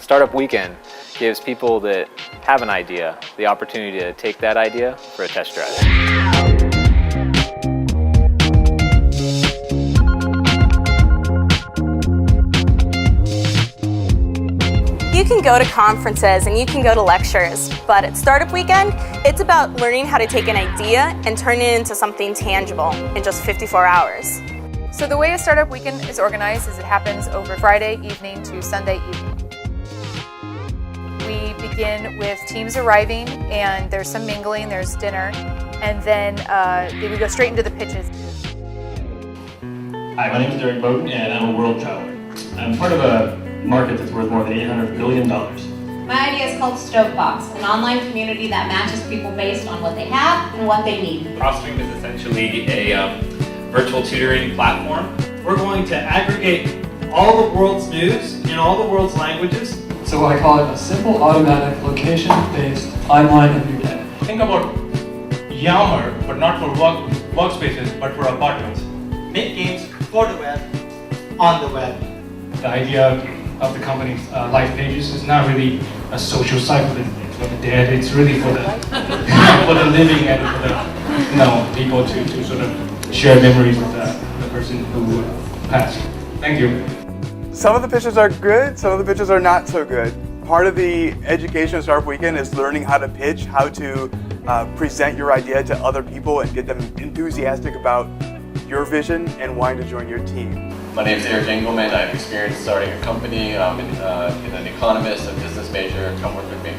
Startup Weekend gives people that have an idea the opportunity to take that idea for a test drive. You can go to conferences and you can go to lectures, but at Startup Weekend, it's about learning how to take an idea and turn it into something tangible in just 54 hours. So the way a Startup Weekend is organized is it happens over Friday evening to Sunday evening. We begin with teams arriving, and there's some mingling, there's dinner, and then we go straight into the pitches. Hi, my name is Derek Bowden, and I'm a world traveler. I'm part of a market that's worth more than $800 billion. My idea is called Stovebox, an online community that matches people based on what they have and what they need. CrossStream is essentially a virtual tutoring platform. We're going to aggregate all the world's news in all the world's languages. So I call it a simple, automatic, location-based, online and data. Think about Yammer, but not for workspaces, but for apartments. Make games for the web, on the web. The idea of the company's life pages is not really a social site for the dead. It's really for the for the living and for the people to sort of share memories with the person who passed. Thank you. Some of the pitches are good, some of the pitches are not so good. Part of the education of Startup Weekend is learning how to pitch, how to present your idea to other people and get them enthusiastic about your vision and wanting to join your team. My name is Eric Engelman. I have experience starting a company. I'm an economist, a business major. Come work with me.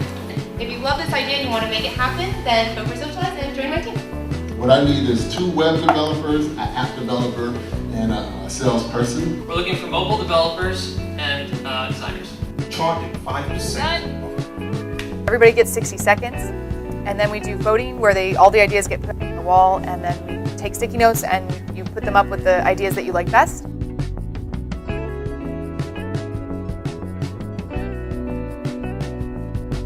If you love this idea and you want to make it happen, then go for Socialize and join my team. What I need is 2 web developers, an app developer, and a salesperson. We're looking for mobile developers and designers. Charging 5%. Everybody gets 60 seconds, and then we do voting where all the ideas get put on the wall, and then we take sticky notes and you put them up with the ideas that you like best.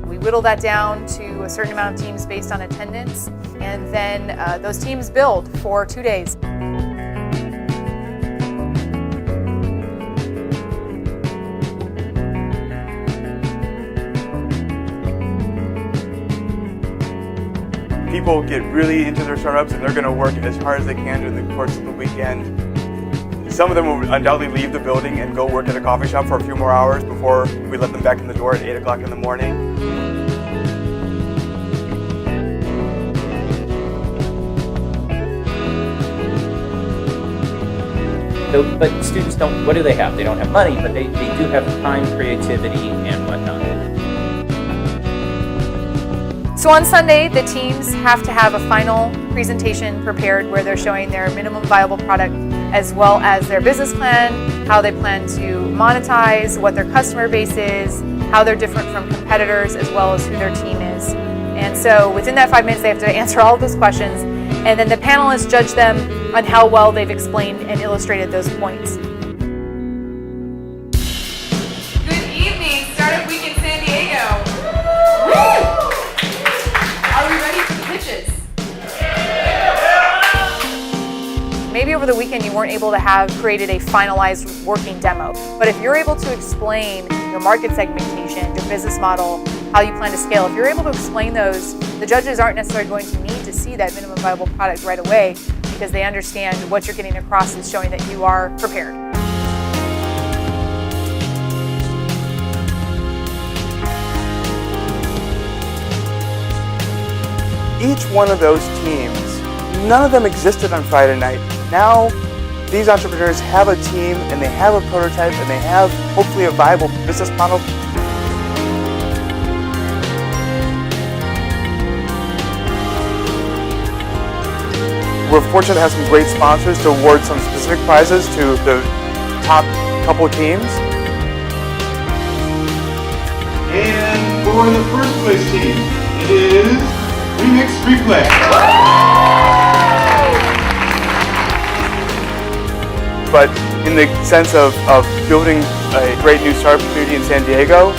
We whittle that down to a certain amount of teams based on attendance, and then those teams build for 2 days. People get really into their startups and they're going to work as hard as they can during the course of the weekend. Some of them will undoubtedly leave the building and go work at a coffee shop for a few more hours before we let them back in the door at 8 o'clock in the morning. But students don't, what do they have? They don't have money, but they do have time, creativity, and whatnot. So on Sunday, the teams have to have a final presentation prepared where they're showing their minimum viable product as well as their business plan, how they plan to monetize, what their customer base is, how they're different from competitors, as well as who their team is. And so within that 5 minutes, they have to answer all of those questions, and then the panelists judge them on how well they've explained and illustrated those points. Good evening, Startup Week in San Diego. Woo! Are we ready for the pitches? Maybe over the weekend you weren't able to have created a finalized working demo, but if you're able to explain your market segmentation, your business model, how you plan to scale, if you're able to explain those, the judges aren't necessarily going to need to see that minimum viable product right away because they understand what you're getting across is showing that you are prepared. Each one of those teams, none of them existed on Friday night. Now, these entrepreneurs have a team and they have a prototype and they have hopefully a viable business model. We're fortunate to have some great sponsors to award some specific prizes to the top couple teams. And for the first place team, it is Remix Replay. But in the sense of building a great new startup community in San Diego,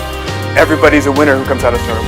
everybody's a winner who comes out of Startup.